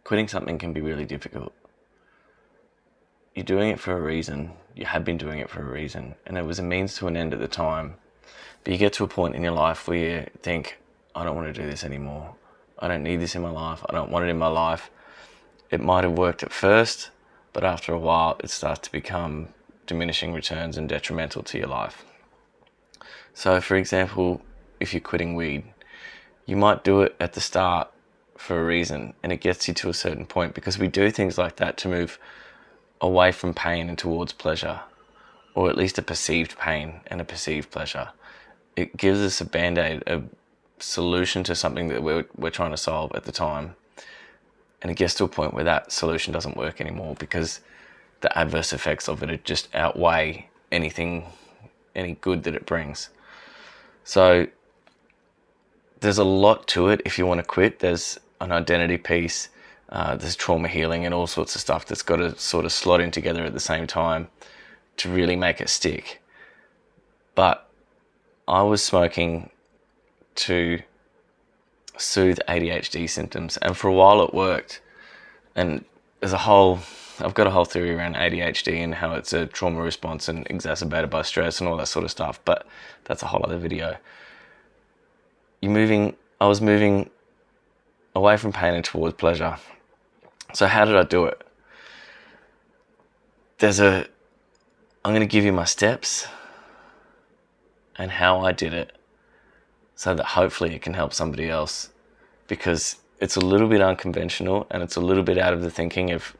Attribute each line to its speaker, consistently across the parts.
Speaker 1: quitting something can be really difficult. You're doing it for a reason. You have been doing it for a reason, and it was a means to an end at the time. But you get to a point in your life where you think, I don't want to do this anymore. I don't need this in my life. I don't want it in my life. It might have worked at first, but after a while it starts to become diminishing returns and detrimental to your life. So for example, if you're quitting weed, you might do it at the start for a reason, and it gets you to a certain point, because we do things like that to move away from pain and towards pleasure, or at least a perceived pain and a perceived pleasure. It gives us a band-aid, a solution to something that we're trying to solve at the time, and it gets to a point where that solution doesn't work anymore because the adverse effects of it just outweigh any good that it brings. So there's a lot to it if you want to quit. There's an identity piece, there's trauma healing and all sorts of stuff that's got to sort of slot in together at the same time to really make it stick. But I was smoking to soothe ADHD symptoms, and for a while it worked. And I've got a whole theory around ADHD and how it's a trauma response and exacerbated by stress and all that sort of stuff, but that's a whole other video. I was moving away from pain and towards pleasure. So how did I do it? I'm going to give you my steps and how I did it, so that hopefully it can help somebody else, because it's a little bit unconventional and it's a little bit out of the thinking of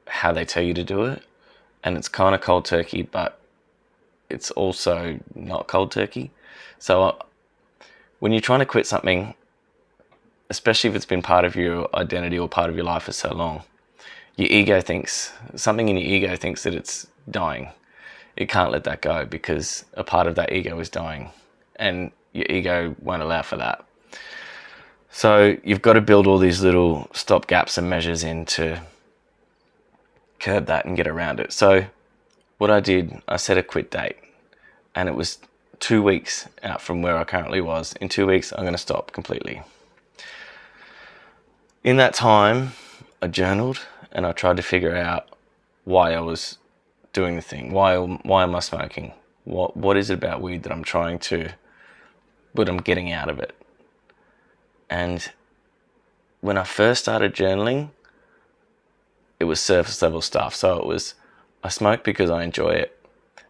Speaker 1: how they tell you to do it, and it's kind of cold turkey, but it's also not cold turkey. So when you're trying to quit something, especially if it's been part of your identity or part of your life for so long, something in your ego thinks that it's dying. It can't let that go because a part of that ego is dying, and your ego won't allow for that. So you've got to build all these little stop gaps and measures in to curb that and get around it. So what I did, I set a quit date, and it was 2 weeks out from where I currently was. In 2 weeks, I'm going to stop completely. In that time, I journaled and I tried to figure out why I was doing the thing. Why am I smoking? What is it about weed that I'm getting out of it? And when I first started journaling, it was surface level stuff. So it was, I smoke because I enjoy it.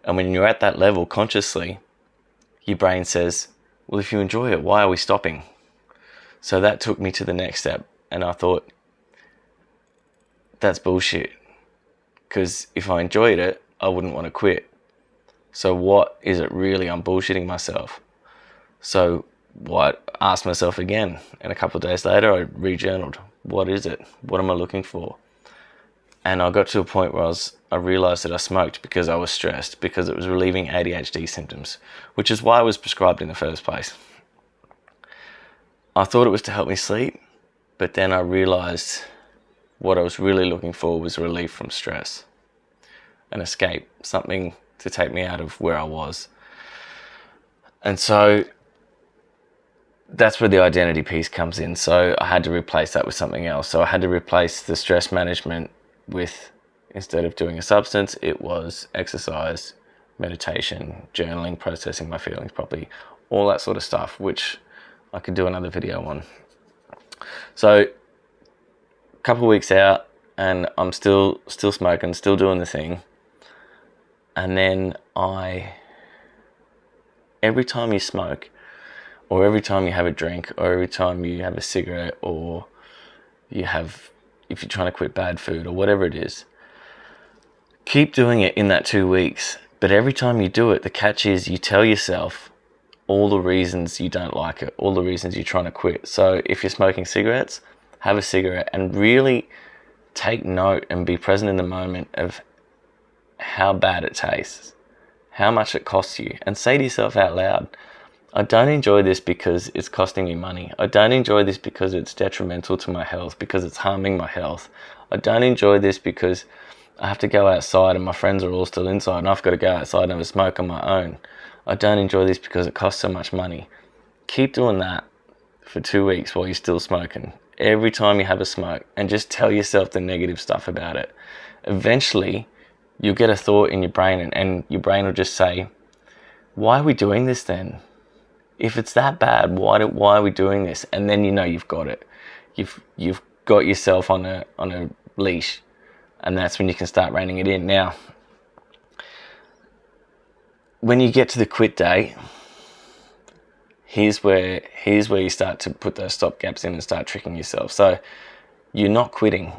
Speaker 1: And when you're at that level consciously, your brain says, well, if you enjoy it, why are we stopping? So that took me to the next step. And I thought, that's bullshit. Because if I enjoyed it, I wouldn't want to quit. So what is it really? I'm bullshitting myself. So asked myself again, and a couple of days later I re-journaled. What is it? What am I looking for? And I got to a point where I realized that I smoked because I was stressed, because it was relieving ADHD symptoms, which is why I was prescribed in the first place. I thought it was to help me sleep, but then I realized what I was really looking for was relief from stress, an escape, something to take me out of where I was. And so that's where the identity piece comes in. So I had to replace that with something else. So I had to replace the stress management with, instead of doing a substance, it was exercise, meditation, journaling, processing my feelings properly, all that sort of stuff, which I could do another video on. So a couple of weeks out, and I'm still smoking, still doing the thing. And then every time you smoke, or every time you have a drink, or every time you have a cigarette, or if you're trying to quit bad food or whatever it is, keep doing it in that 2 weeks. But every time you do it, the catch is you tell yourself all the reasons you don't like it, all the reasons you're trying to quit. So if you're smoking cigarettes, have a cigarette and really take note and be present in the moment of how bad it tastes, how much it costs you, and say to yourself out loud, I don't enjoy this because it's costing me money. I don't enjoy this because it's detrimental to my health, because it's harming my health. I don't enjoy this because I have to go outside and my friends are all still inside and I've got to go outside and have a smoke on my own. I don't enjoy this because it costs so much money. Keep doing that for 2 weeks while you're still smoking. every time you have a smoke, and just tell yourself the negative stuff about it. Eventually, you'll get a thought in your brain, and your brain will just say, why are we doing this then? If it's that bad, why are we doing this? And then you know you've got it. You've got yourself on a leash, and that's when you can start reining it in. Now, when you get to the quit day, here's where you start to put those stop gaps in and start tricking yourself. So you're not quitting.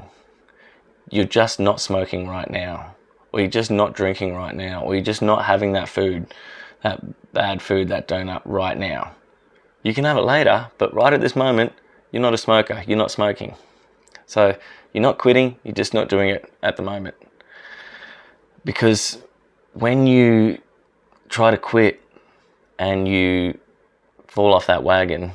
Speaker 1: You're just not smoking right now, or you're just not drinking right now, or you're just not having that food, that bad food, that donut right now. You can have it later, but right at this moment, you're not a smoker. You're not smoking. So you're not quitting. You're just not doing it at the moment. Because when you try to quit and you fall off that wagon,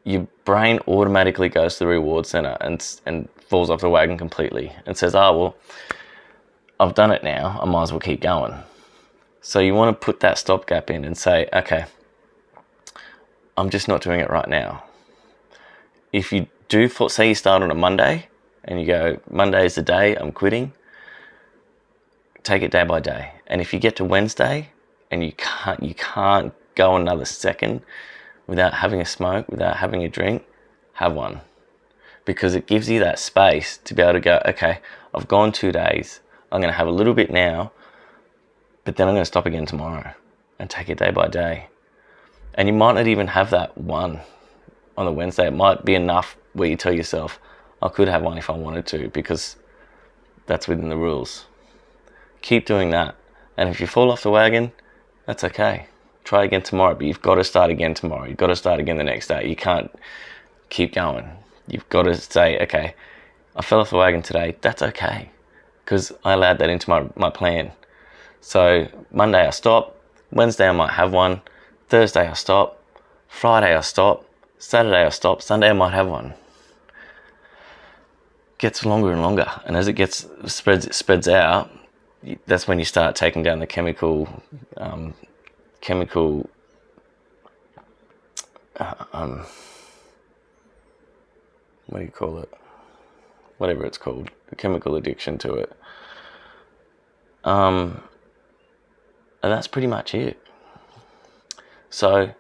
Speaker 1: your brain automatically goes to the reward center and falls off the wagon completely and says, oh, well, I've done it now. I might as well keep going. So you want to put that stopgap in and say, okay, I'm just not doing it right now. If you do, say you start on a Monday and you go, Monday is the day I'm quitting, take it day by day. And if you get to Wednesday and you can't go another second without having a smoke, without having a drink, have one. Because it gives you that space to be able to go, okay, I've gone 2 days. I'm going to have a little bit now, but then I'm going to stop again tomorrow and take it day by day. And you might not even have that one on the Wednesday. It might be enough where you tell yourself, I could have one if I wanted to, because that's within the rules. Keep doing that. And if you fall off the wagon, that's okay. Try again tomorrow, but you've got to start again tomorrow. You've got to start again the next day. You can't keep going. You've got to say, okay, I fell off the wagon today. That's okay, because I allowed that into my plan. So Monday I stop. Wednesday I might have one. Thursday I stop. Friday I stop. Saturday I stop. Sunday I might have one. Gets longer and longer, and as it spreads out, that's when you start taking down the chemical what do you call it? Whatever it's called, the chemical addiction to it. And that's pretty much it. So,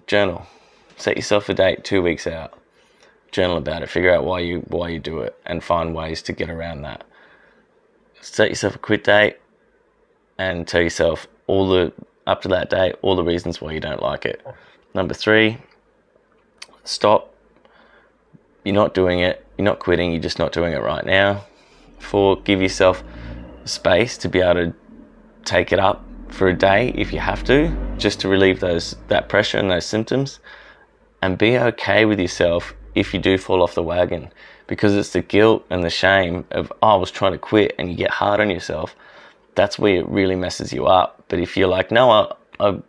Speaker 1: journal. Set yourself a date 2 weeks out. Journal about it. Figure out why you do it, and find ways to get around that. Set yourself a quit date, and tell yourself up to that date all the reasons why you don't like it. Number 3, stop. You're not doing it. You're not quitting. You're just not doing it right now. 4, give yourself space to be able to take it up for a day if you have to, just to relieve that pressure and those symptoms. And be okay with yourself if you do fall off the wagon, because it's the guilt and the shame of, oh, I was trying to quit, and you get hard on yourself. That's where it really messes you up. But if you're like, no, I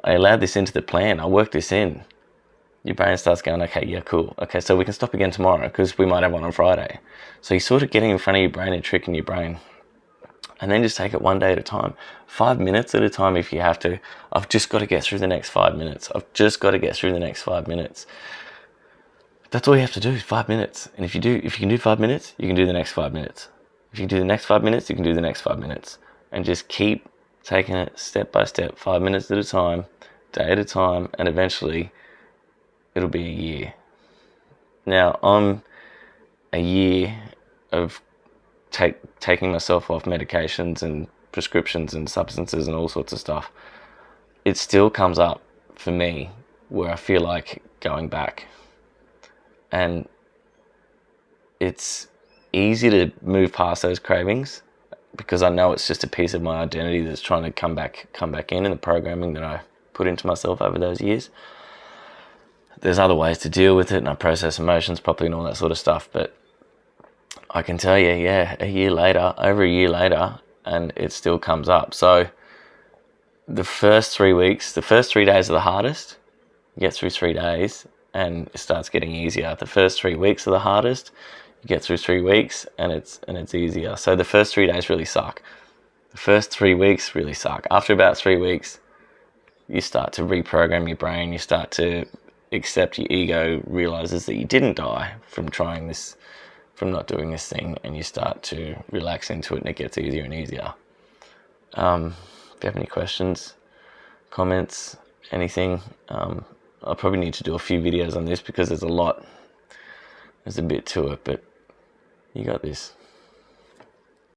Speaker 1: allowed this into the plan, I worked this in, your brain starts going, okay, yeah, cool. Okay, so we can stop again tomorrow because we might have one on Friday. So you're sort of getting in front of your brain and tricking your brain. And then just take it one day at a time, 5 minutes at a time if you have to. I've just got to get through the next 5 minutes. I've just got to get through the next 5 minutes. That's all you have to do, 5 minutes. And if you can do 5 minutes, you can do the next 5 minutes. If you can do the next 5 minutes, you can do the next 5 minutes. And just keep taking it step by step, 5 minutes at a time, day at a time, and eventually it'll be a year. Now, I'm a year of taking myself off medications and prescriptions and substances and all sorts of stuff. It still comes up for me where I feel like going back. And it's easy to move past those cravings because I know it's just a piece of my identity that's trying to come back in the programming that I put into myself over those years. There's other ways to deal with it, and I process emotions properly and all that sort of stuff, but I can tell you, yeah, over a year later, and it still comes up. So the first 3 weeks, the first 3 days are the hardest. You get through 3 days and it starts getting easier. The first 3 weeks are the hardest. You get through 3 weeks and it's easier. So the first 3 days really suck. The first 3 weeks really suck. After about 3 weeks, you start to reprogram your brain. You start to except your ego realizes that you didn't die from trying this, from not doing this thing, and you start to relax into it, and it gets easier and easier. If you have any questions, comments, anything, I'll probably need to do a few videos on this because there's a bit to it, but you got this.